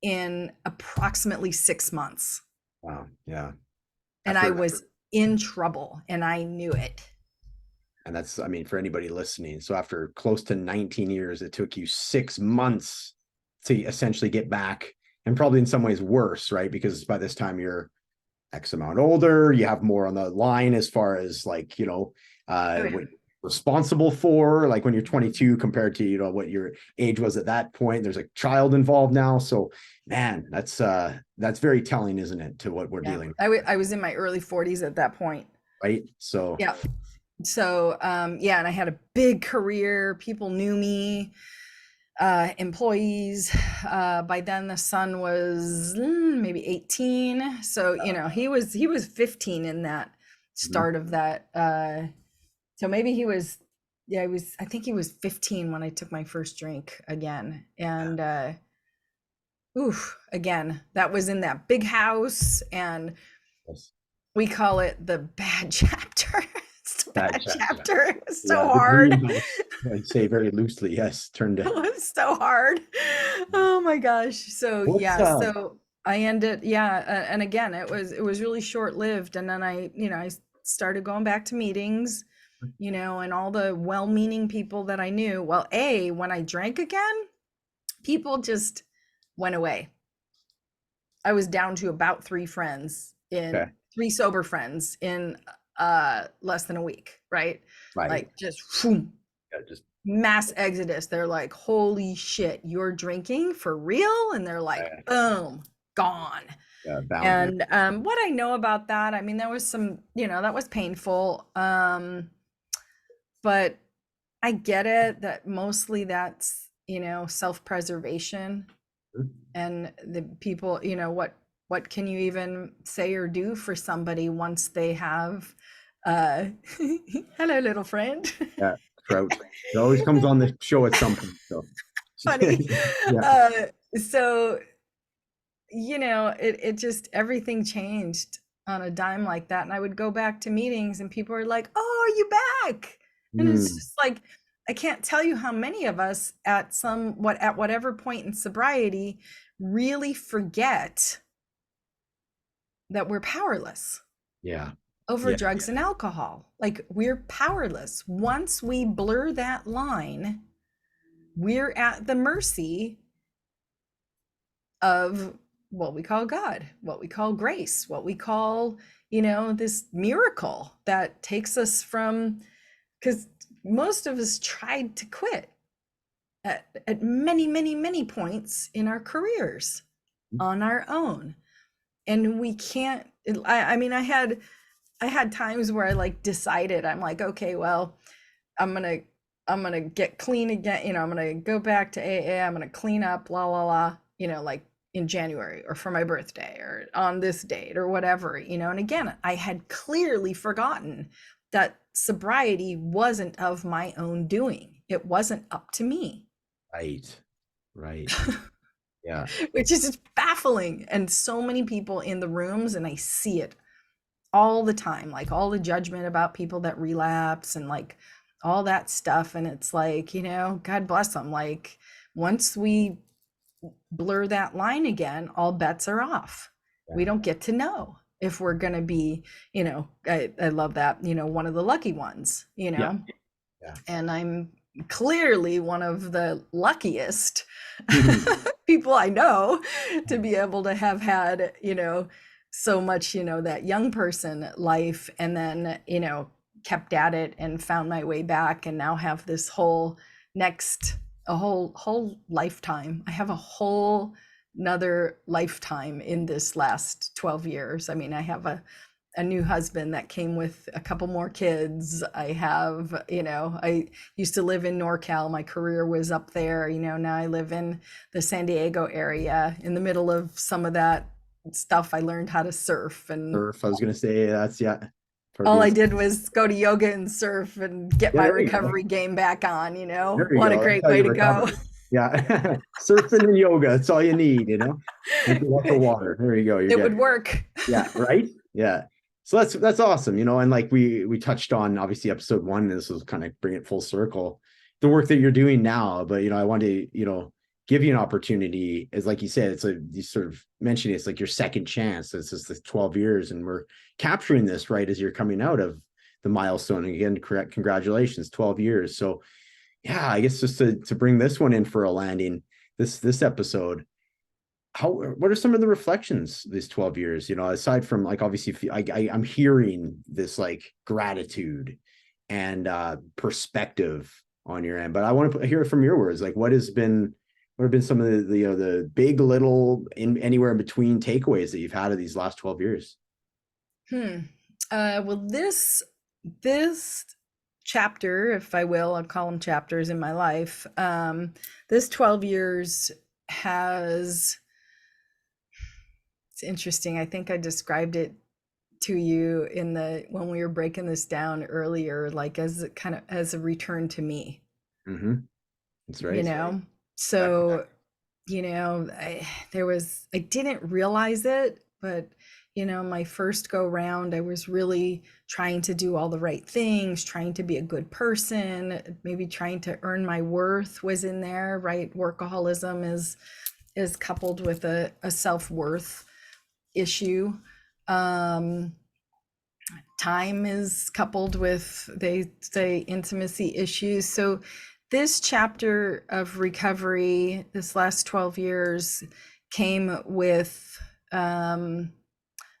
in approximately 6 months. Wow. Yeah. And I After, was in trouble and I knew it. and that's, I mean, for anybody listening. So after close to 19 years, it took you 6 months to essentially get back, and probably in some ways worse, right? Because by this time you're X amount older, you have more on the line as far as like, Oh, yeah. what you're responsible for, like when you're 22 compared to, what your age was at that point. There's a child involved now. So man, that's very telling, isn't it, to what we're Yeah. dealing with, I was in my early 40s at that point. right? So Yeah. So, yeah, and I had a big career. People knew me, employees. By then the son was maybe 18. So, he was 15 in that mhm. start of that. So maybe he was, yeah, I think he was 15 when I took my first drink again. And oof, again, that was in that big house, and Yes. we call it the bad chapter. It's the Bad bad chat. chapter. It was so Yeah, the hard. greenhouse, I'd say very loosely, yes, turned It to was so hard. Oh my gosh. So what's yeah, so I ended, yeah, and again, it was really short-lived. And then I started going back to meetings, and all the well-meaning people that I knew. Well, when I drank again, people just went away. I was down to about three okay. sober friends in less than a week, right? Right. Like just whoom, Yeah, just mass exodus. They're like, holy shit, you're drinking for real? And they're like, uh, boom, gone. boundary. And what I know about that, I mean, there was some, that was painful. But I get it that mostly that's, self-preservation, and the people, what can you even say or do for somebody once they have uh hello little friend. Yeah, Trout. It always comes on the show at some point. So Funny. yeah. uh so it just everything changed on a dime like that, and I would go back to meetings and people are like, oh, are you back? And it's Mm, just like, I can't tell you how many of us at whatever point in sobriety really forget that we're powerless yeah. over Yeah. drugs and alcohol. Like, we're powerless. Once we blur that line, we're at the mercy of what we call God, what we call grace, what we call, this miracle that takes us from, because most of us tried to quit at many, many, many points in our careers on our own. And we can't, I mean, I had times where I like decided, I'm like, okay, well, I'm gonna I'm gonna get clean again. I'm gonna go back to AA. I'm gonna clean up, la la la. Like in January or for my birthday or on this date or whatever. And again, I had clearly forgotten that sobriety wasn't of my own doing. It wasn't up to me, Right. Right. Yeah. which is just baffling. And so many people in the rooms, and I see it all the time, like all the judgment about people that relapse and like all that stuff. And it's like, God bless them. Like, once we blur that line again, all bets are off. We Yeah. don't get to know if we're going to be, I love that, one of the lucky ones, Yeah. Yeah. and I'm clearly one of the luckiest Mhm. people I know to be able to have had, so much, that young person life, and then, kept at it and found my way back, and now have this whole next, a whole lifetime. I have a whole another lifetime in this last 12 years. I mean, I have a new husband that came with a couple more kids. I have, I used to live in NorCal. My career was up there. Now I live in the San Diego area. In the middle of some of that stuff, I learned how to surf, and Surf. I was gonna say that's yeah. all I Previous. did was go to yoga and surf and get Yeah, my there you go. recovery game back on. There you What a go. That's great how way you to go. recover. Yeah. Surfing and yoga. That's all you need, Drink lots of water. There you go. You're It would good. work. Yeah, right. Yeah. So that's awesome, and like we touched on obviously episode one, and this was kind of bring it full circle, the work that you're doing now. But I want to, give you an opportunity, as like you said, it's like you sort of mentioned it's like your second chance. It's just the 12 years, and we're capturing this right as you're coming out of the milestone. And again, correct, congratulations, 12 years. So yeah, I guess just to bring this one in for a landing, this episode, what are some of the reflections these 12 years, aside from like obviously I'm hearing this like gratitude and perspective on your end, but I want to hear it from your words. Like what have been some of the big, little, in anywhere in between takeaways that you've had of these last 12 years? Well, this chapter, if I will, I'll call them chapters in my life. This 12 years has, it's interesting. I think I described it to you when we were breaking this down earlier, like as kind of as a return to me, Mm-hmm. That's you right. know? Yeah. So, I didn't realize it, but, my first go round, I was really trying to do all the right things, trying to be a good person, maybe trying to earn my worth was in there, right? Workaholism is coupled with a self-worth issue. Time is coupled with, they say, intimacy issues. So this chapter of recovery, this last 12 years, came with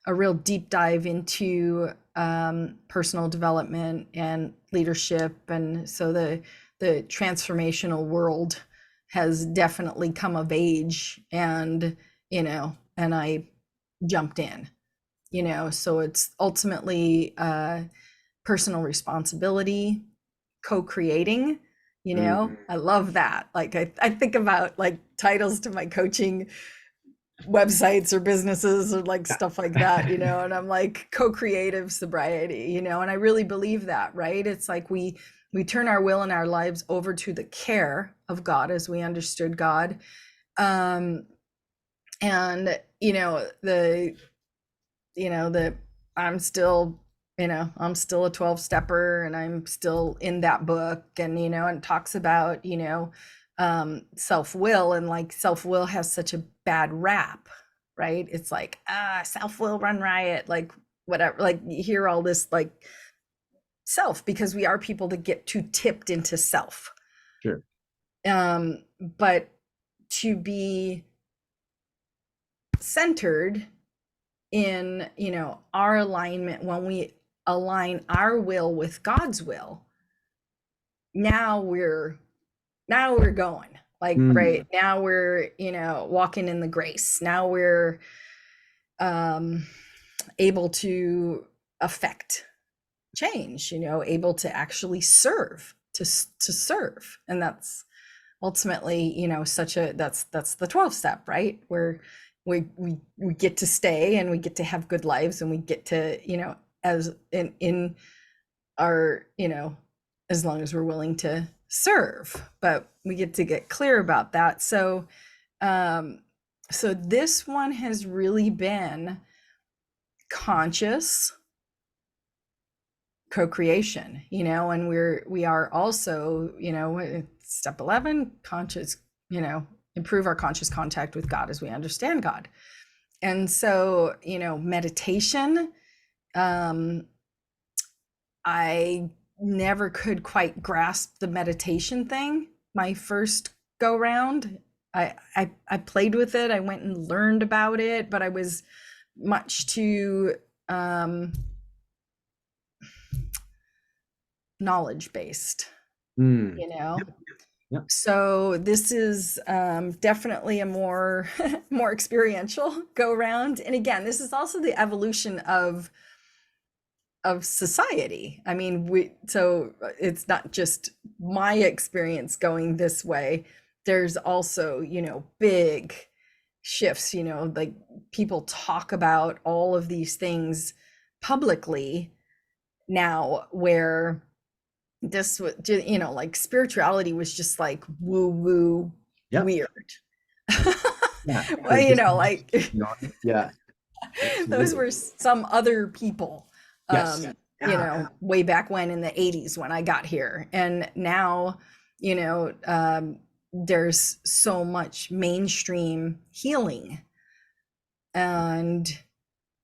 a real deep dive into personal development and leadership. And so the transformational world has definitely come of age, and, and I jumped in, so it's ultimately personal responsibility, co-creating, I love that. Like I think about like titles to my coaching websites or businesses or like stuff like that, and I'm like co-creative sobriety, and I really believe that, right? It's like we turn our will and our lives over to the care of God as we understood God. And I'm still, I'm still a 12 stepper, and I'm still in that book, and, and talks about, self-will, and like self-will has such a bad rap, right? It's like, self-will run riot, like whatever, like you hear all this like self, because we are people that get too tipped into self. Sure. But to be centered in, our alignment, when we align our will with God's will, now we're going, like, right now we're, walking in the grace. Now we're able to affect change, able to actually serve, to serve. And that's ultimately, that's the 12 step, right? Where we get to stay, and we get to have good lives, and we get to, as in our, as long as we're willing to serve, but we get clear about that. So so this one has really been conscious co-creation, and we are also, step 11, conscious, improve our conscious contact with God as we understand God. And so, meditation, I never could quite grasp the meditation thing my first go round. I played with it. I went and learned about it, but I was much too knowledge based, Yep. So this is definitely a more more experiential go round. And again, this is also the evolution of society. I mean, so it's not just my experience going this way. There's also, big shifts, like people talk about all of these things publicly now, where this was, like spirituality was just like woo woo weird. Well, like yeah, those were some other people, yes, way back when in the 80s when I got here. And now, there's so much mainstream healing. And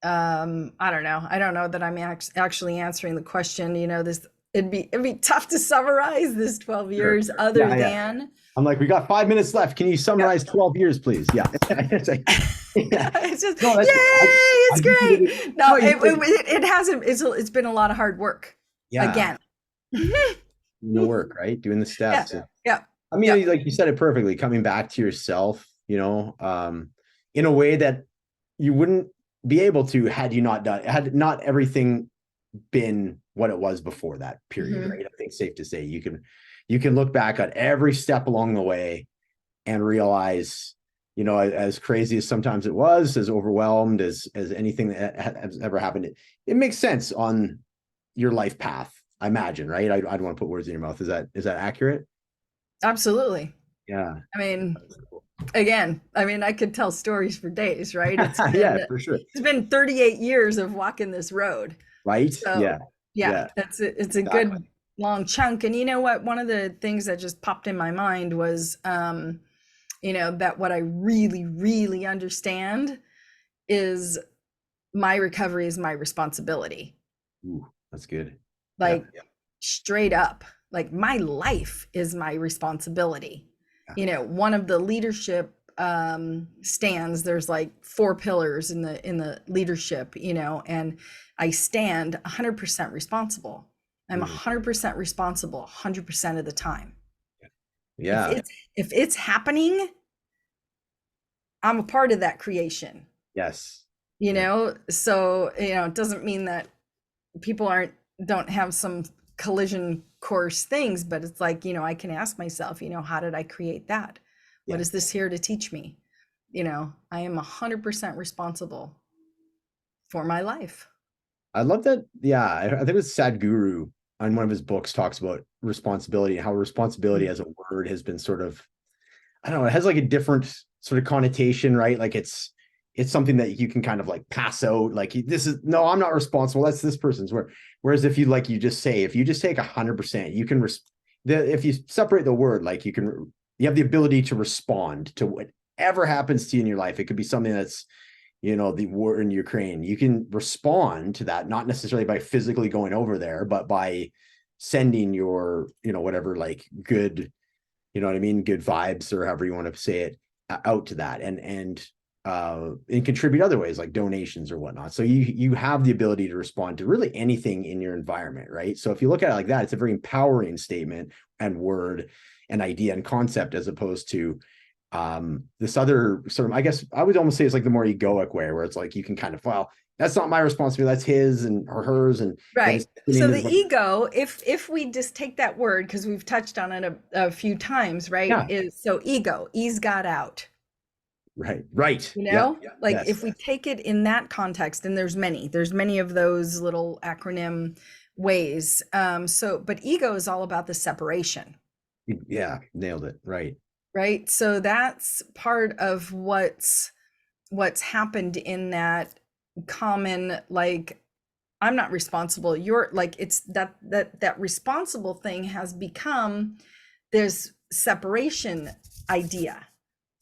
I don't know that I'm actually answering the question. This it'd be tough to summarize this 12 years other than I'm like, we got 5 minutes left. Can you summarize 12 years, please? Yeah. It's like, it's just, no, yay, it's great. No, it hasn't. It's been a lot of hard work. Yeah. Again. The work, right? Doing the steps. Yeah. I mean, like you said it perfectly, coming back to yourself, in a way that you wouldn't be able to had not everything been what it was before that period, right? I think it's safe to say you can look back at every step along the way and realize, as crazy as sometimes it was, as overwhelmed as anything that has ever happened, it makes sense on your life path, I imagine, right? I don't want to put words in your mouth. Is that accurate? Absolutely. Yeah. I mean, again, I could tell stories for days, right? It's been, yeah, for sure. It's been 38 years of walking this road. Right. So, yeah. It's a good long chunk. And you know what? One of the things that just popped in my mind was, that what I really, really understand is my recovery is my responsibility. Ooh, that's good. Like straight up, like my life is my responsibility. One of the leadership stands. There's like 4 pillars in the leadership, you know, and I stand 100% responsible. I'm Mhm. 100% responsible 100% of the time. If Yeah. it's happening, I'm a part of that creation, Yes. you Yeah. know? So, you know, it doesn't mean that people don't have some collision course things, but it's like, you know, I can ask myself, you know, how did I create that? What Yeah. is this here to teach me? You know, I am 100% responsible for my life. I love that. Yeah. I think it was Sadhguru on one of his books talks about responsibility and how responsibility as a word has been sort of, I don't know, it has like a different sort of connotation, right? Like it's something that you can kind of like pass out. Like this is no, I'm not responsible. That's this person's word. Whereas if you like you just say, if you just take 100%, you can if you separate the word, like you have the ability to respond to whatever happens to you in your life. It could be something that's, you know, the war in Ukraine. You can respond to that, not necessarily by physically going over there, but by sending your, you know, whatever, like good, you know what I mean, good vibes or however you want to say it out to that, and contribute other ways like donations or whatnot. So you have the ability to respond to really anything in your environment, right? So if you look at it like that, it's a very empowering statement and word and idea and concept, as opposed to this other sort of, I guess I would almost say it's like the more egoic way, where it's like you can kind of, well, that's not my responsibility, that's his and or hers, and then Right. it's So into the the, ego, if we just take that word, because we've touched on it a few times, right? yeah, Is so ego, ease got out. right, You yeah, know, like if yes, we take it in that context, and there's many of those little acronym ways. So, but ego is all about the separation, yeah, nailed it, right. right? So that's part of what's happened in that common, like, I'm not responsible. You're like, it's that responsible thing has become this separation idea.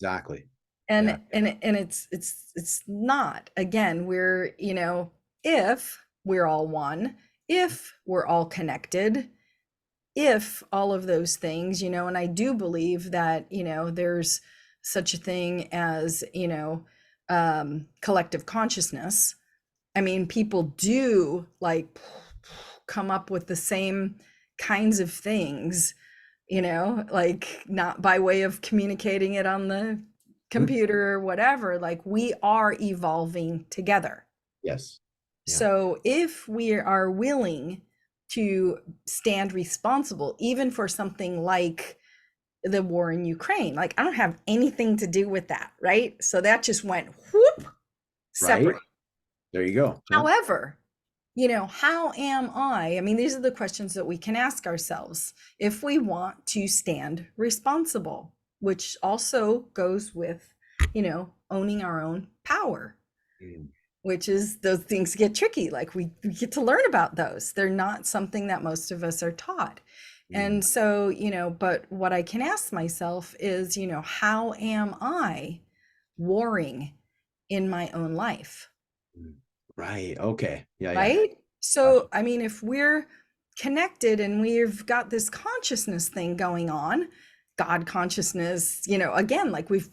Exactly. Yeah. And it's not. Again, we're, you know, if we're all one, if we're all connected, if all of those things, you know, and I do believe that, you know, there's such a thing as, you know, collective consciousness. I mean, people do like come up with the same kinds of things, you know, like not by way of communicating it on the Mhm. computer or whatever. Like we are evolving together. Yes. Yeah. So if we are willing to stand responsible, even for something like the war in Ukraine, like I don't have anything to do with that, right? So that just went whoop, Right. separate. There you go. Yeah. However, you know, how am I? I mean, these are the questions that we can ask ourselves if we want to stand responsible, which also goes with, you know, owning our own power, Mm. which is those things get tricky. Like we get to learn about those. They're not something that most of us are taught. Mm. And so, you know, but what I can ask myself is, you know, how am I warring in my own life? Mm. Right. Okay. Yeah. Yeah. Right? Gotcha. So, I mean, if we're connected and we've got this consciousness thing going on, God consciousness, you know, again, like we're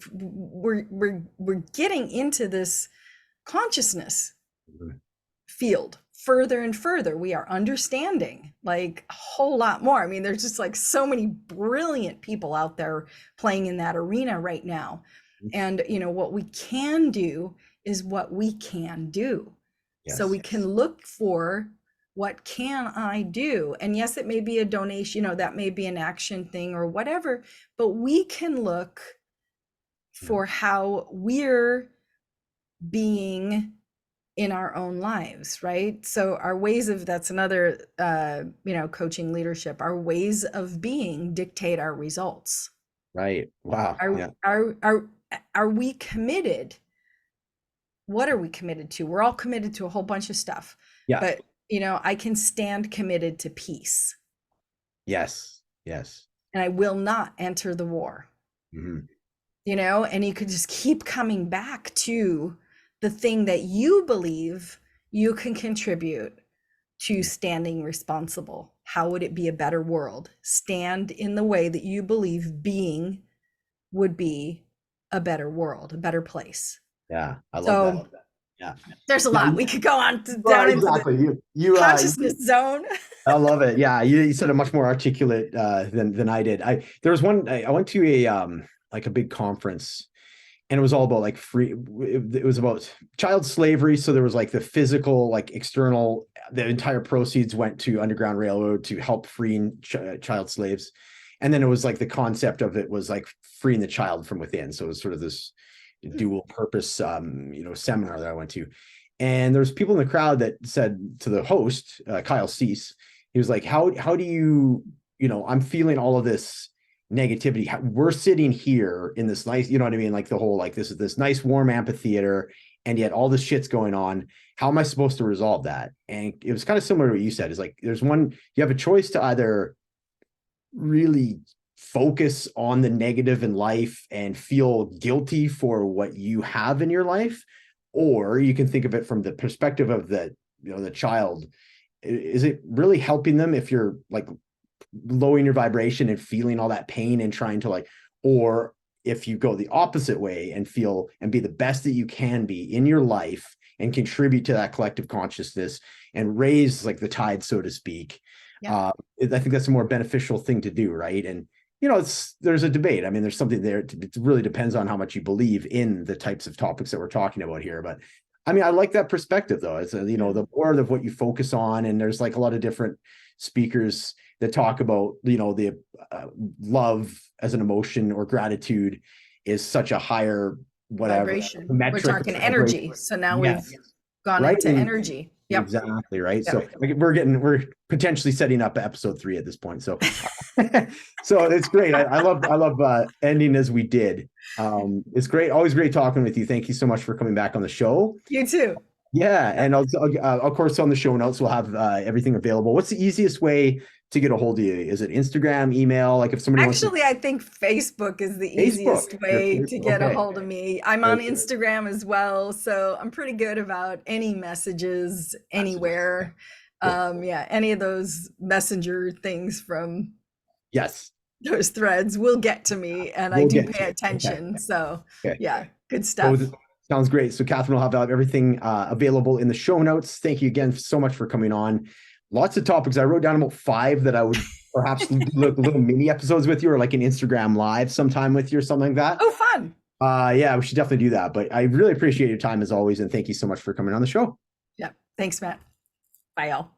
getting into this consciousness Mhm. field further and further. We are understanding like a whole lot more. I mean, there's just like so many brilliant people out there playing in that arena right now. And, you know, what we can do is what we can do. So we Yes. can look for what can I do? And yes, it may be a donation, you know, that may be an action thing or whatever, but we can look Yeah. for how we're being in our own lives, right? So our ways of, that's another you know, coaching leadership, our ways of being dictate our results. Right. Wow. are Yeah. are are are we committed? What are we committed to? We're all committed to a whole bunch of stuff, Yeah. but you know, I can stand committed to peace, Yes. Yes. and I will not enter the war. Hmm. You know, and you could just keep coming back to the thing that you believe you can contribute to standing responsible. How would it be a better world? Stand in the way that you believe being would be a better world, a better place. Yeah, I love that. So Yeah. there's a Yeah, lot we could go on well, down into the exactly. You consciousness zone. I love it. Yeah, you said it much more articulate than I did. There was one I went to a like a big conference, and it was all about like free. It was about child slavery. So there was like the physical, like external. The entire proceeds went to Underground Railroad to help freeing child slaves, and then it was like the concept of it was like freeing the child from within. So it was sort of this dual purpose, seminar that I went to. And there's people in the crowd that said to the host, Kyle Cease, he was like, how do you, I'm feeling all of this negativity. We're sitting here in this nice, you know what I mean? Like the whole, like this is this nice warm amphitheater, and yet all this shit's going on. How am I supposed to resolve that? And it was kind of similar to what you said. Is like, you have a choice to either really focus on the negative in life and feel guilty for what you have in your life, or you can think of it from the perspective of the child. Is it really helping them if you're like lowering your vibration and feeling all that pain and trying to like, or if you go the opposite way and feel and be the best that you can be in your life and contribute to that collective consciousness and raise like the tide, so to speak. Yeah. I think that's a more beneficial thing to do, right? And there's a debate. I mean, there's something there. It really depends on how much you believe in the types of topics that we're talking about here. But I mean, I like that perspective though. It's the more of what you focus on, and there's like a lot of different speakers that talk about the love as an emotion or gratitude is such a higher whatever vibration. Metric, we're talking energy. So now we've gone right? into energy. Yep. Exactly. Right. Yep. So we're potentially setting up episode 3 at this point. So, so it's great. I love ending as we did. It's great. Always great talking with you. Thank you so much for coming back on the show. You too. Yeah. And of course, on the show notes, we'll have everything available. What's the easiest way to get a hold of you? Is it Instagram, email? Like if somebody I think Facebook is the easiest way to get a hold of me. I'm on Instagram as well, so I'm pretty good about any messages anywhere. Any of those messenger things from those threads will get to me, and I do pay attention. Okay. So good stuff. Sounds great. So Kathryn will have everything available in the show notes. Thank you again so much for coming on. Lots of topics. I wrote down about 5 that I would perhaps do little mini episodes with you, or like an Instagram live sometime with you or something like that. Oh, fun. We should definitely do that. But I really appreciate your time as always. And thank you so much for coming on the show. Yeah. Thanks, Matt. Bye, y'all.